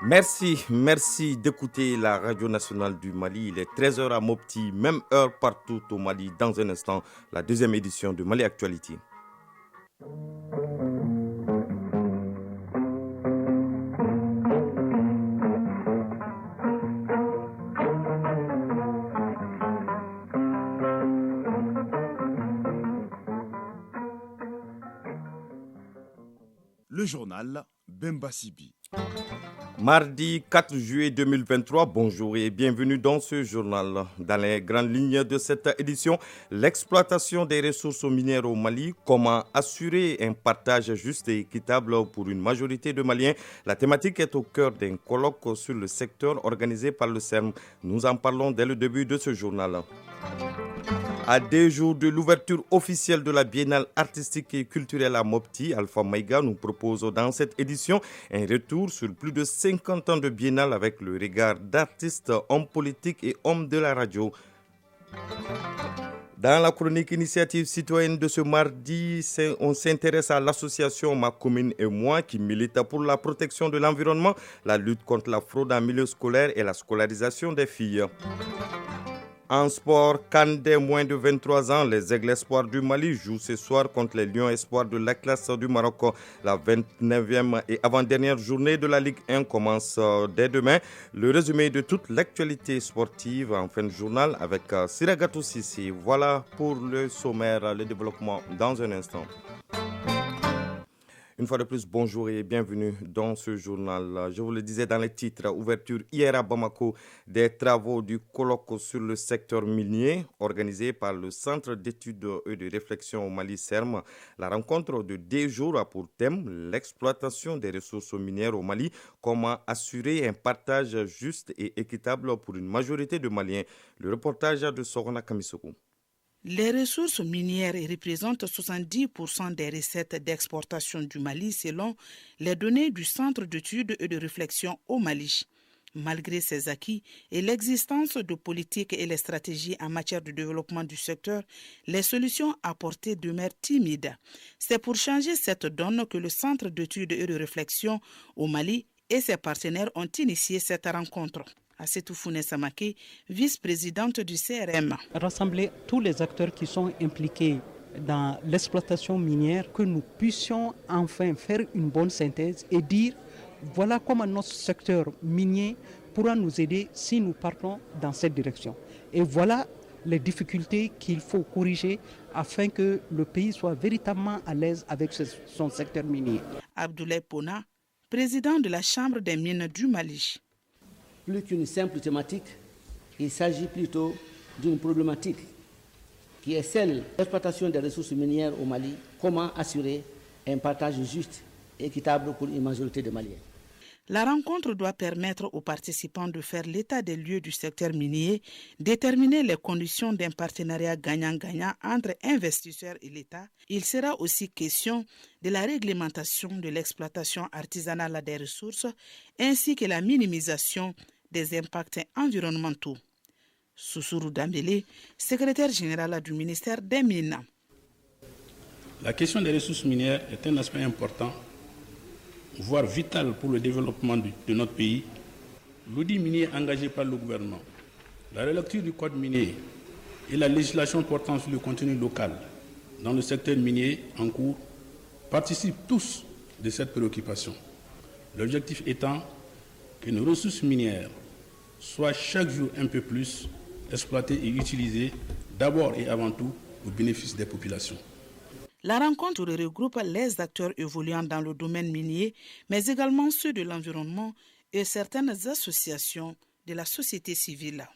Merci d'écouter la radio nationale du Mali. Il est 13 heures à Mopti, même heure partout au Mali. Dans un instant, la deuxième édition de Mali Actualité. Le journal Bemba Sibi. Mardi 4 juillet 2023, bonjour et bienvenue dans ce journal. Dans les grandes lignes de cette édition, l'exploitation des ressources minières au Mali, comment assurer un partage juste et équitable pour une majorité de Maliens. La thématique est au cœur d'un colloque sur le secteur organisé par le CERM. Nous en parlons dès le début de ce journal. À 2 jours de l'ouverture officielle de la Biennale artistique et culturelle à Mopti, Alpha Maïga nous propose dans cette édition un retour sur plus de 50 ans de Biennale avec le regard d'artistes, hommes politiques et hommes de la radio. Dans la chronique initiative citoyenne de ce mardi, on s'intéresse à l'association Ma Commune et Moi qui milite pour la protection de l'environnement, la lutte contre la fraude en milieu scolaire et la scolarisation des filles. En sport, CAN des moins de 23 ans, les Aigles Espoirs du Mali jouent ce soir contre les Lions Espoirs de la classe du Maroc. La 29e et avant-dernière journée de la Ligue 1 commence dès demain. Le résumé de toute l'actualité sportive en fin de journal avec Siragatou Sissi. Voilà pour le sommaire, le développement dans un instant. Une fois de plus, bonjour et bienvenue dans ce journal. Je vous le disais dans les titres, ouverture hier à Bamako des travaux du colloque sur le secteur minier organisé par le Centre d'études et de réflexion au Mali CERM. La rencontre de 2 jours a pour thème l'exploitation des ressources minières au Mali, comment assurer un partage juste et équitable pour une majorité de Maliens. Le reportage de Sorona Kamisoko. Les ressources minières représentent 70% des recettes d'exportation du Mali selon les données du Centre d'études et de réflexion au Mali. Malgré ces acquis et l'existence de politiques et les stratégies en matière de développement du secteur, les solutions apportées demeurent timides. C'est pour changer cette donne que le Centre d'études et de réflexion au Mali et ses partenaires ont initié cette rencontre. Assetou Founé Samake, vice-présidente du CRM. Rassembler tous les acteurs qui sont impliqués dans l'exploitation minière, que nous puissions enfin faire une bonne synthèse et dire voilà comment notre secteur minier pourra nous aider si nous partons dans cette direction. Et voilà les difficultés qu'il faut corriger afin que le pays soit véritablement à l'aise avec son secteur minier. Abdoulaye Pona, président de la Chambre des mines du Mali. Plus qu'une simple thématique, il s'agit plutôt d'une problématique qui est celle de l'exploitation des ressources minières au Mali. Comment assurer un partage juste et équitable pour une majorité de Maliens. La rencontre doit permettre aux participants de faire l'état des lieux du secteur minier, déterminer les conditions d'un partenariat gagnant-gagnant entre investisseurs et l'État. Il sera aussi question de la réglementation de l'exploitation artisanale des ressources ainsi que la minimisation des impacts environnementaux. Sousourou Dambélé, secrétaire général du ministère des Mines. La question des ressources minières est un aspect important, voire vital pour le développement de notre pays. L'audit minier engagé par le gouvernement, la relecture du code minier et la législation portant sur le contenu local dans le secteur minier en cours participent tous de cette préoccupation. L'objectif étant que nos ressources minières soient chaque jour un peu plus exploitées et utilisées d'abord et avant tout au bénéfice des populations. La rencontre regroupe les acteurs évoluant dans le domaine minier, mais également ceux de l'environnement et certaines associations de la société civile.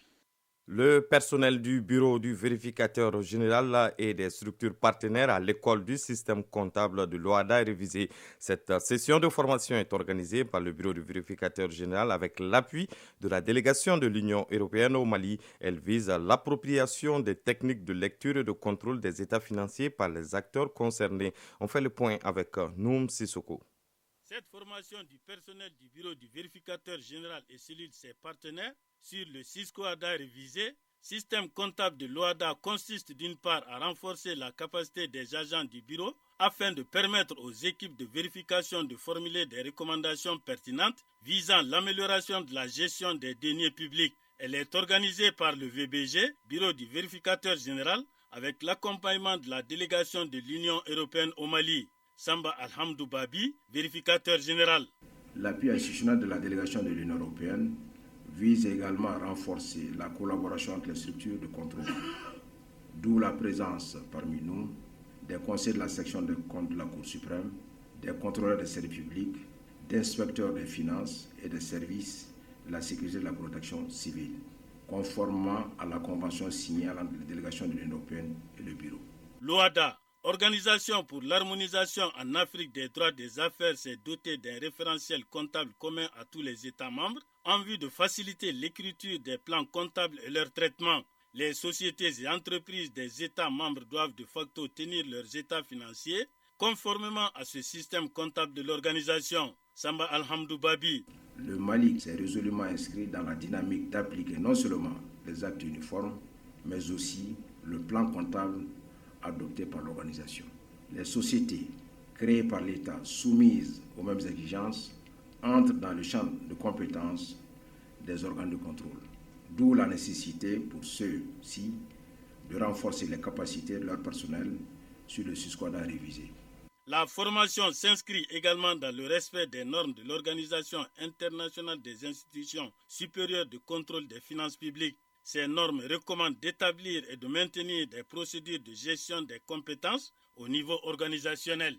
Le personnel du bureau du vérificateur général et des structures partenaires à l'école du système comptable de l'OADA est révisé. Cette session de formation est organisée par le bureau du vérificateur général avec l'appui de la délégation de l'Union européenne au Mali. Elle vise à l'appropriation des techniques de lecture et de contrôle des états financiers par les acteurs concernés. On fait le point avec Noum Sissoko. Cette formation du personnel du bureau du vérificateur général et celui de ses partenaires sur le Cisco ADA révisé système comptable de l'OHADA consiste d'une part à renforcer la capacité des agents du bureau afin de permettre aux équipes de vérification de formuler des recommandations pertinentes visant l'amélioration de la gestion des deniers publics. Elle est organisée par le VBG, Bureau du vérificateur général, avec l'accompagnement de la délégation de l'Union européenne au Mali. Samba Alhamdou Babi, vérificateur général. L'appui institutionnel de la délégation de l'Union européenne vise également à renforcer la collaboration entre les structures de contrôle, d'où la présence parmi nous des conseillers de la section des comptes de la Cour suprême, des contrôleurs des services publics, d'inspecteurs des finances et des services de la sécurité et de la protection civile, conformément à la convention signée entre la délégation de l'Union européenne et le bureau. L'OHADA, Organisation pour l'harmonisation en Afrique des droits des affaires, s'est dotée d'un référentiel comptable commun à tous les États membres en vue de faciliter l'écriture des plans comptables et leur traitement. Les sociétés et entreprises des États membres doivent de facto tenir leurs états financiers conformément à ce système comptable de l'organisation. Samba Alhamdou Babi. Le Mali s'est résolument inscrit dans la dynamique d'appliquer non seulement les actes uniformes, mais aussi le plan comptable adopté par l'organisation. Les sociétés créées par l'État soumises aux mêmes exigences entrent dans le champ de compétences des organes de contrôle. D'où la nécessité pour ceux-ci de renforcer les capacités de leur personnel sur le susquadra révisé. La formation s'inscrit également dans le respect des normes de l'Organisation internationale des institutions supérieures de contrôle des finances publiques. Ces normes recommandent d'établir et de maintenir des procédures de gestion des compétences au niveau organisationnel.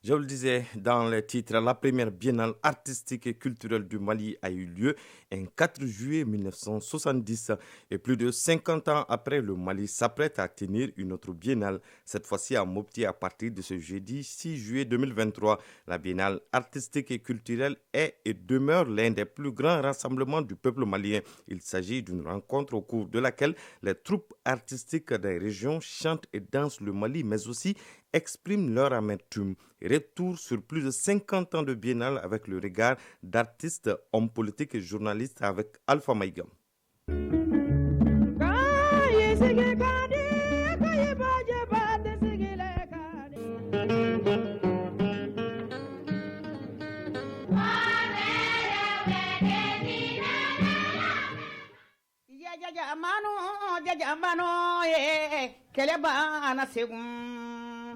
Je vous le disais dans les titres, la première biennale artistique et culturelle du Mali a eu lieu un 4 juillet 1970. Et plus de 50 ans après, le Mali s'apprête à tenir une autre biennale, cette fois-ci à Mopti à partir de ce jeudi 6 juillet 2023. La biennale artistique et culturelle est et demeure l'un des plus grands rassemblements du peuple malien. Il s'agit d'une rencontre au cours de laquelle les troupes artistiques des régions chantent et dansent le Mali, mais aussi expriment leur amertume. Retour sur plus de 50 ans de biennale avec le regard d'artistes, hommes politiques et journalistes avec Alpha Maïga.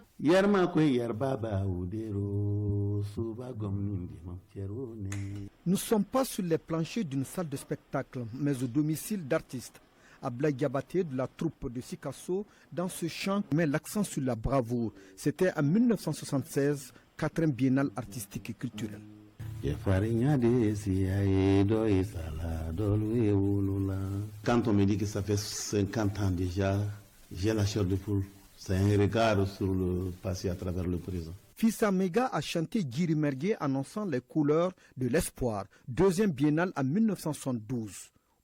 Nous ne sommes pas sur les planchers d'une salle de spectacle, mais au domicile d'artistes. Ablaye Diabaté de la troupe de Sikasso, dans ce chant, met l'accent sur la bravoure. C'était en 1976, 4e biennale artistique et culturelle. Quand on me dit que ça fait 50 ans déjà, j'ai la chair de poule. C'est un regard sur le passé à travers le présent. Fissa Mega a chanté Giri Mergué annonçant les couleurs de l'espoir, 2e biennale en 1972.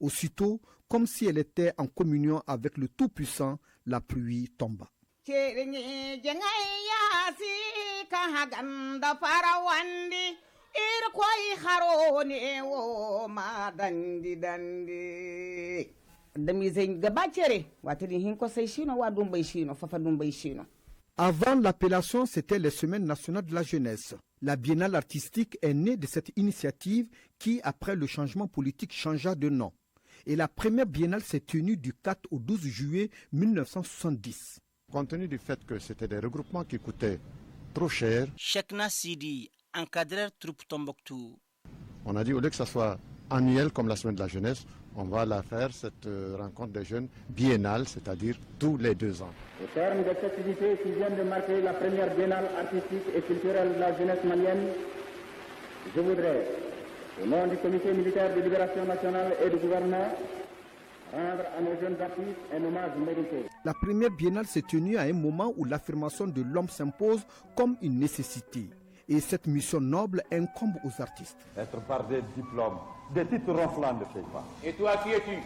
Aussitôt, comme si elle était en communion avec le Tout-Puissant, la pluie tomba. Avant l'appellation, c'était les Semaines nationales de la jeunesse. La biennale artistique est née de cette initiative qui, après le changement politique, changea de nom. Et la première biennale s'est tenue du 4 au 12 juillet 1970. Compte tenu du fait que c'était des regroupements qui coûtaient trop cher, Chekna Sidi, encadreur troupe Tombouctou. On a dit au lieu que ça soit annuel comme la semaine de la jeunesse, on va la faire, cette rencontre des jeunes, biennale, c'est-à-dire tous les 2 ans. Au terme de cette activité qui vient de marquer la première biennale artistique et culturelle de la jeunesse malienne, je voudrais, au nom du comité militaire de libération nationale et du gouvernement, rendre à nos jeunes artistes un hommage mérité. La première biennale s'est tenue à un moment où l'affirmation de l'homme s'impose comme une nécessité. Et cette mission noble incombe aux artistes. Être par des diplômes, des titres ronflants ne fait pas. Et toi, qui es-tu?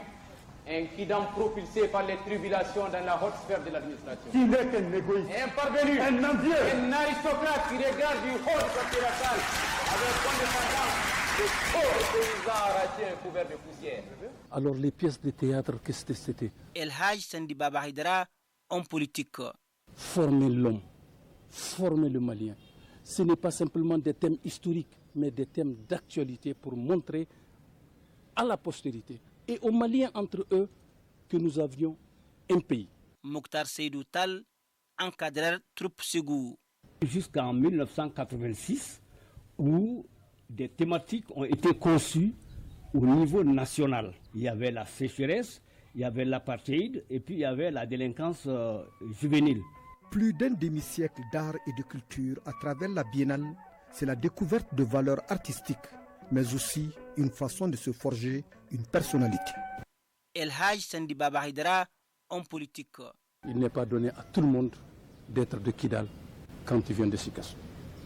Un kidam propulsé par les tribulations dans la haute sphère de l'administration. Qui n'est qu'un égoïste, un parvenu, un envieux, un aristocrate qui regarde du haut de la salle avec condescendance Les pauvres paysans arrachés un couvert de poussière. Alors les pièces de théâtre, qu'est-ce que c'était? El Haj Sandi Baba Haidara, homme politique. Former l'homme, former le Malien. Ce n'est pas simplement des thèmes historiques, mais des thèmes d'actualité pour montrer à la postérité et aux Maliens entre eux que nous avions un pays. Mokhtar Seydou Tal, encadreur troupe Ségou. Jusqu'en 1986, où des thématiques ont été conçues au niveau national. Il y avait la sécheresse, il y avait l'apartheid et puis il y avait la délinquance juvénile. Plus d'un demi-siècle d'art et de culture à travers la biennale, c'est la découverte de valeurs artistiques, mais aussi une façon de se forger une personnalité. El Haj Sandi Baba Haidara, homme politique. Il n'est pas donné à tout le monde d'être de Kidal quand il vient de Sikasso.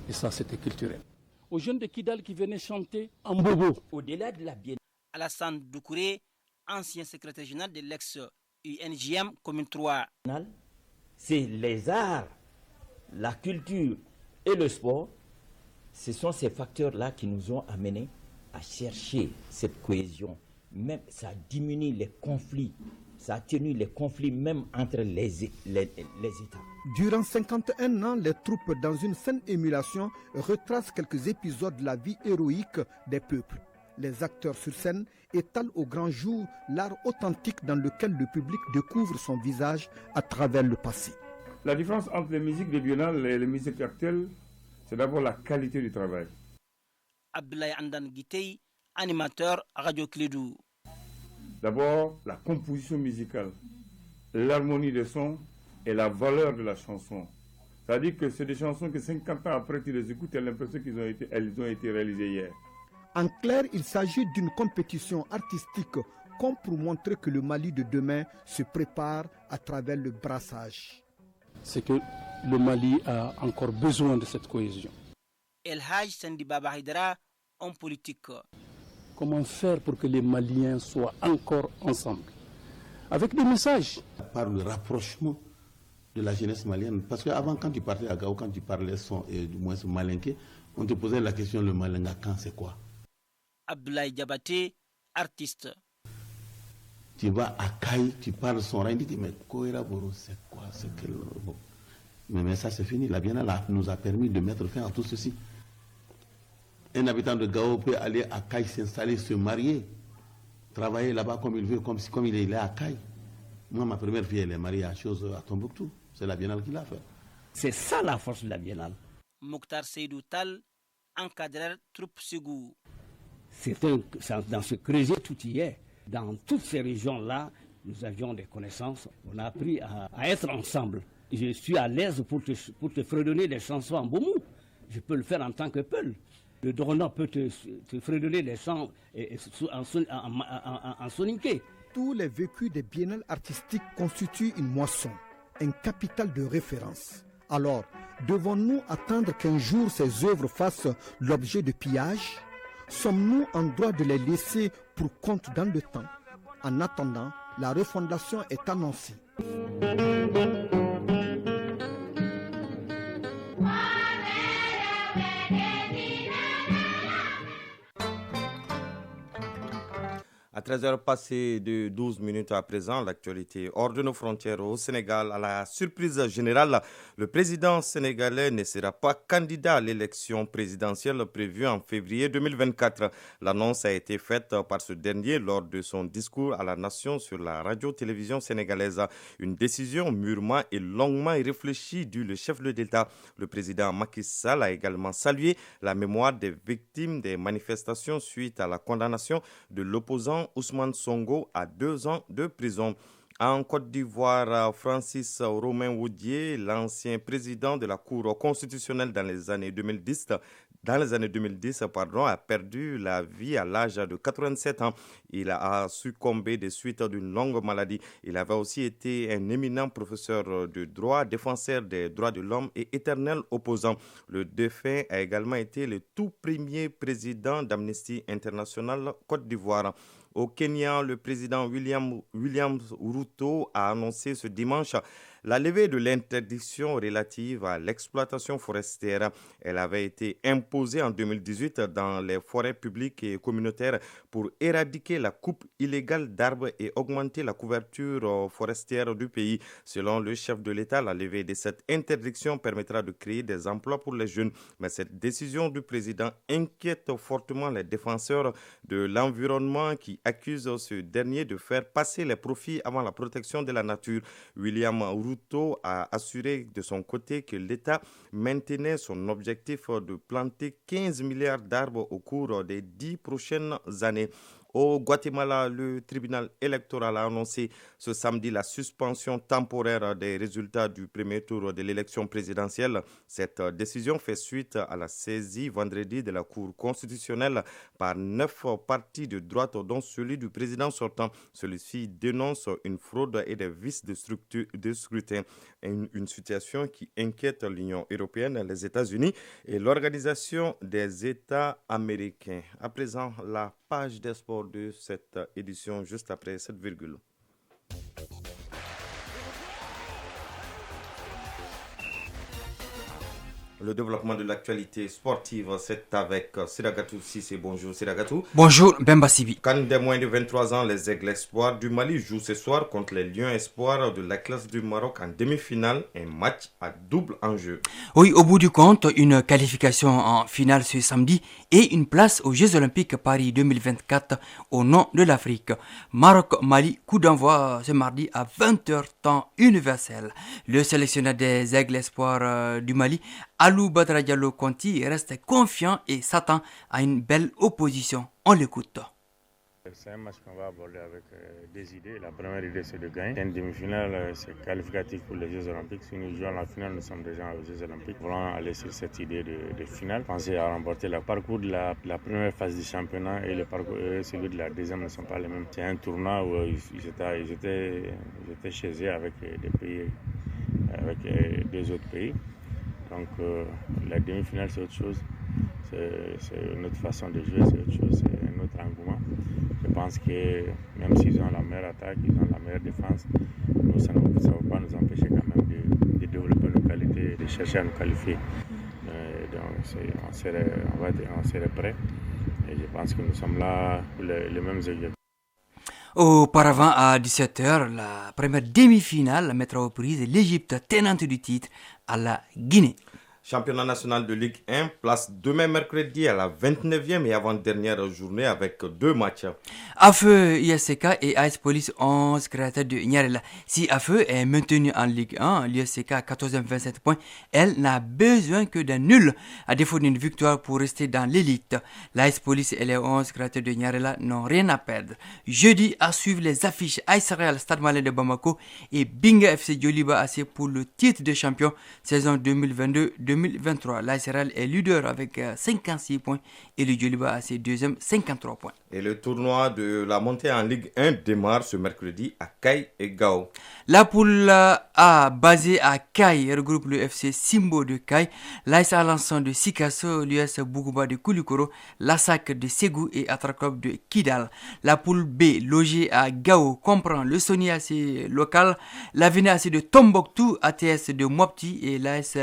Et ça, c'était culturel. Aux jeunes de Kidal qui venaient chanter en bobo. Au-delà de la biennale, Alassane Doucouré, ancien secrétaire général de l'ex-UNGM Commune 3. C'est les arts, la culture et le sport. Ce sont ces facteurs-là qui nous ont amenés à chercher cette cohésion. Même ça diminue les conflits, ça atténue les conflits même entre les États. Durant 51 ans, les troupes, dans une saine émulation, retracent quelques épisodes de la vie héroïque des peuples. Les acteurs sur scène étalent au grand jour l'art authentique dans lequel le public découvre son visage à travers le passé. La différence entre les musiques de biennale et les musiques actuelles, c'est d'abord la qualité du travail. Abdoulaye Andan Guitei, animateur Radio Clédou. D'abord, la composition musicale, l'harmonie des sons et la valeur de la chanson. C'est-à-dire que c'est des chansons que 50 ans après tu les écoutes, tu as l'impression qu'elles ont été réalisées hier. En clair, il s'agit d'une compétition artistique comme pour montrer que le Mali de demain se prépare à travers le brassage. C'est que le Mali a encore besoin de cette cohésion. El Haj Sandi Baba Haidara, homme politique. Comment faire pour que les Maliens soient encore ensemble? Avec des messages. Par le rapprochement de la jeunesse malienne. Parce qu'avant, quand tu partais à Gao, quand tu parlais du moins malinké, on te posait la question, le malinga, quand c'est quoi? Abdoulaye Diabaté, artiste. Tu vas à Kaï, tu parles son rang, tu dis, mais Koira Boro, c'est quoi? Mais ça, c'est fini. La Biennale nous a permis de mettre fin à tout ceci. Un habitant de Gao peut aller à Kaï, s'installer, se marier, travailler là-bas comme il veut, comme il est à Kaï. Moi, ma première fille, elle est mariée à Tombouctou. C'est la Biennale qui l'a fait. C'est ça la force de la Biennale. Mokhtar Seydou Tal, encadreur troupe Ségou. Dans ce creuset, tout y est. Dans toutes ces régions-là, nous avions des connaissances. On a appris à être ensemble. Je suis à l'aise pour te fredonner des chansons en boumou. Je peux le faire en tant que Peul. Le Dorona peut te fredonner des chants en soninké. Tous les vécus des biennales artistiques constituent une moisson, un capital de référence. Alors, devons-nous attendre qu'un jour ces œuvres fassent l'objet de pillage? Sommes-nous en droit de les laisser pour compte dans le temps? En attendant, la refondation est annoncée. À 13h passées de 12 minutes à présent, l'actualité hors de nos frontières au Sénégal. À la surprise générale, le président sénégalais ne sera pas candidat à l'élection présidentielle prévue en février 2024. L'annonce a été faite par ce dernier lors de son discours à la nation sur la radio-télévision sénégalaise. Une décision mûrement et longuement réfléchie, dit le chef de l'État. Le président Macky Sall a également salué la mémoire des victimes des manifestations suite à la condamnation de l'opposant Ousmane Sonko à 2 ans de prison. En Côte d'Ivoire, Francis Romain Wodié, l'ancien président de la Cour constitutionnelle dans les années 2010, a perdu la vie à l'âge de 87 ans. Il a succombé des suites d'une longue maladie. Il avait aussi été un éminent professeur de droit, défenseur des droits de l'homme et éternel opposant. Le défunt a également été le tout premier président d'Amnesty International Côte d'Ivoire. Au Kenya, le président William Ruto a annoncé ce dimanche La levée de l'interdiction relative à l'exploitation forestière, elle avait été imposée en 2018 dans les forêts publiques et communautaires pour éradiquer la coupe illégale d'arbres et augmenter la couverture forestière du pays. Selon le chef de l'État, la levée de cette interdiction permettra de créer des emplois pour les jeunes. Mais cette décision du président inquiète fortement les défenseurs de l'environnement qui accusent ce dernier de faire passer les profits avant la protection de la nature. William Ruto a assuré de son côté que l'État maintenait son objectif de planter 15 milliards d'arbres au cours des 10 prochaines années. Au Guatemala, le tribunal électoral a annoncé ce samedi la suspension temporaire des résultats du premier tour de l'élection présidentielle. Cette décision fait suite à la saisie vendredi de la Cour constitutionnelle par 9 partis de droite, dont celui du président sortant. Celui-ci dénonce une fraude et des vices de scrutin. Une situation qui inquiète l'Union européenne, les États-Unis et l'Organisation des États américains. À présent, la page des sports de cette édition juste après cette virgule. Le développement de l'actualité sportive, c'est avec Siragatou Sissé. Bonjour Siragatou. Bonjour Bemba Sibi. Quand des moins de 23 ans, les Aigles Espoirs du Mali jouent ce soir contre les Lions Espoirs de la classe du Maroc en demi-finale, un match à double enjeu. Oui, au bout du compte, une qualification en finale ce samedi et une place aux Jeux Olympiques Paris 2024 au nom de l'Afrique. Maroc-Mali, coup d'envoi ce mardi à 20h temps universel. Le sélectionneur des Aigles Espoirs du Mali, Alou Badra Diallo Conti, reste confiant et s'attend à une belle opposition. On l'écoute. C'est un match qu'on va aborder avec des idées. La première idée, c'est de gagner. Une demi-finale, c'est qualificatif pour les Jeux Olympiques. Si nous jouons la finale, nous sommes déjà aux Jeux Olympiques. Nous voulons aller sur cette idée de finale. Penser à remporter le parcours de la première phase du championnat et le parcours, celui de la deuxième ne sont pas les mêmes. C'est un tournoi où ils étaient chez eux avec des pays, avec des autres pays. Donc la demi-finale, c'est autre chose. C'est une autre façon de jouer, c'est autre chose, c'est un autre engouement. Je pense que même s'ils ont la meilleure attaque, ils ont la meilleure défense, nous, ça ne va pas nous empêcher quand même de développer nos qualités, de chercher à nous qualifier. Donc on serait prêts et je pense que nous sommes là pour les mêmes objectifs. Auparavant, à 17h, la première demi-finale mettra aux prises l'Égypte, tenante du titre, à la Guinée. Championnat national de Ligue 1, place demain mercredi à la 29e et avant-dernière journée avec 2 matchs. AFEU, ISCK et AS Police 11 créateurs de Nyarela. Si AFEU est maintenu en Ligue 1, l'ISCK à 14e 27 points, elle n'a besoin que d'un nul, à défaut d'une victoire pour rester dans l'élite. L'AS Police et les 11 créateurs de Nyarela n'ont rien à perdre. Jeudi, à suivre les affiches AS Real Stade Malien de Bamako et Binga FC Djoliba AC pour le titre de champion saison 2022-2023. L'AS Real est leader avec 56 points et le Djoliba a ses deuxièmes 53 points. Et le tournoi de la montée en Ligue 1 démarre ce mercredi à Caille et Gao. La poule A basée à Caille regroupe le FC Simbo de Caille, l'AS Alençon de Sikasso, l'US Bougouba de Koulikoro, l'ASAC de Ségou et Atraclub de Kidal. La poule B logée à Gao comprend le Sony AC local, l'Avenir AC de Tombouctou, ATS de Mopti et l'AS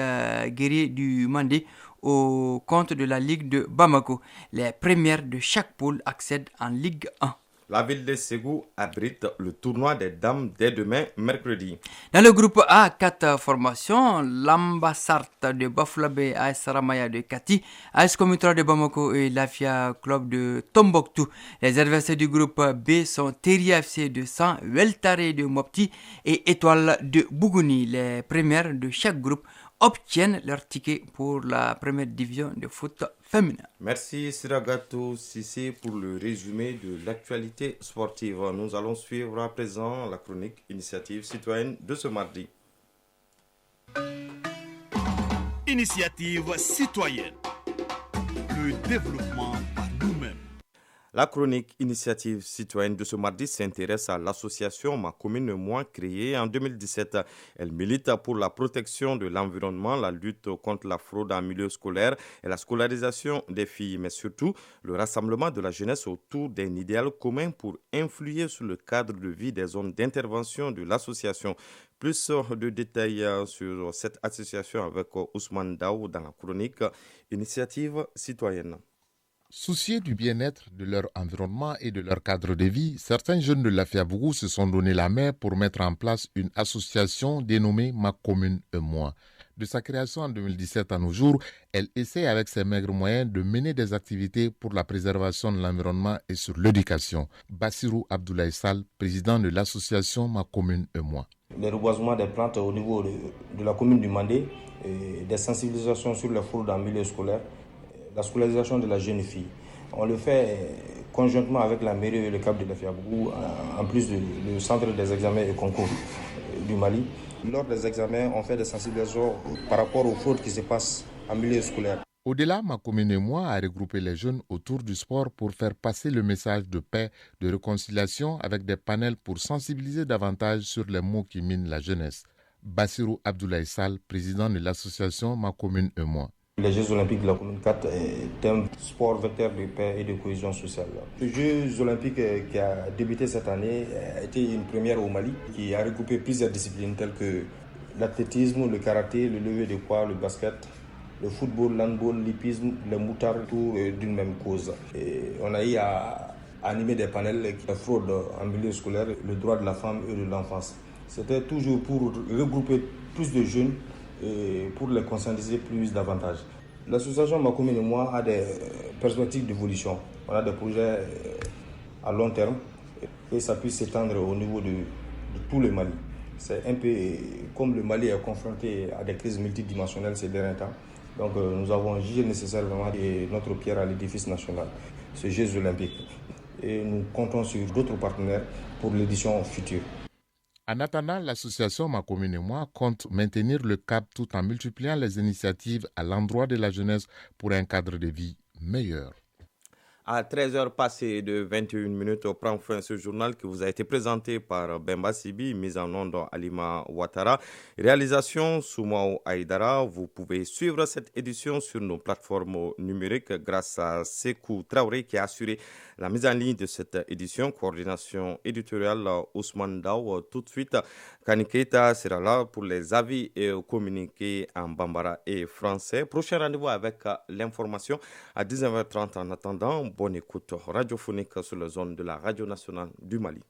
Guerrier du Mandé au compte de la Ligue de Bamako. Les premières de chaque poule accèdent en Ligue 1. La ville de Ségou abrite le tournoi des dames dès demain, mercredi. Dans le groupe A, 4 formations, l'Ambassart de Bafoulabé, AS Ramaya de Kati, AS Commutra de Bamako et l'Afia Club de Tombouctou. Les adversaires du groupe B sont Teria FC de San, Weltare de Mopti et Étoile de Bougouni. Les premières de chaque groupe obtiennent leur ticket pour la première division de foot féminin. Merci Siragatou Sissé pour le résumé de l'actualité sportive. Nous allons suivre à présent la chronique Initiative citoyenne de ce mardi. Initiative citoyenne. Le développement par nous-mêmes. La chronique Initiative citoyenne de ce mardi s'intéresse à l'association Ma Commune Moi, créée en 2017. Elle milite pour la protection de l'environnement, la lutte contre la fraude en milieu scolaire et la scolarisation des filles, mais surtout le rassemblement de la jeunesse autour d'un idéal commun pour influer sur le cadre de vie des zones d'intervention de l'association. Plus de détails sur cette association avec Ousmane Daou dans la chronique Initiative citoyenne. Souciés du bien-être de leur environnement et de leur cadre de vie, certains jeunes de l'Afiabougou se sont donné la main pour mettre en place une association dénommée Ma Commune et Moi. De sa création en 2017 à nos jours, elle essaie avec ses maigres moyens de mener des activités pour la préservation de l'environnement et sur l'éducation. Bassirou Abdoulaye Sall, président de l'association Ma Commune et Moi. Les reboisements des plantes au niveau de la commune du Mandé, des sensibilisations sur les fraudes en milieu scolaire, la scolarisation de la jeune fille. On le fait conjointement avec la mairie et le CAP de l'Afiabougou, en plus du centre des examens et concours du Mali. Lors des examens, on fait des sensibilisations par rapport aux fraudes qui se passent en milieu scolaire. Au-delà, Ma Commune et Moi a regroupé les jeunes autour du sport pour faire passer le message de paix, de réconciliation avec des panels pour sensibiliser davantage sur les maux qui minent la jeunesse. Bassirou Abdoulaye Sall, président de l'association Ma Commune et Moi. Les Jeux Olympiques de la Commune 4 est un sport vecteur de paix et de cohésion sociale. Les Jeux Olympiques qui a débuté cette année a été une première au Mali qui a regroupé plusieurs disciplines telles que l'athlétisme, le karaté, le lever de poids, le basket, le football, l'handball, l'hippisme, le moutards, tout d'une même cause. Et on a eu à animer des panels qui fraudent en milieu scolaire, le droit de la femme et de l'enfance. C'était toujours pour regrouper plus de jeunes et pour les conscientiser plus davantage. L'association Ma Commune et Moi a des perspectives d'évolution. On a des projets à long terme et ça puisse s'étendre au niveau de tout le Mali. C'est un peu comme le Mali est confronté à des crises multidimensionnelles ces derniers temps. Donc nous avons jugé nécessaire vraiment de notre pierre à l'édifice national, ces Jeux Olympiques. Et nous comptons sur d'autres partenaires pour l'édition future. En attendant, l'association Ma Commune et Moi compte maintenir le cap tout en multipliant les initiatives à l'endroit de la jeunesse pour un cadre de vie meilleur. À 13h passées de 21 minutes, on prend fin ce journal qui vous a été présenté par Bemba Sibi, mise en onde Alima Ouattara. Réalisation Soumao Aïdara. Vous pouvez suivre cette édition sur nos plateformes numériques grâce à Sekou Traoré qui a assuré la mise en ligne de cette édition. Coordination éditoriale Ousmane Daou. Tout de suite, Kani Keita sera là pour les avis et communiqués en bambara et français. Prochain rendez-vous avec l'information à 19h30. En attendant, bonne écoute radiophonique sur la zone de la Radio nationale du Mali.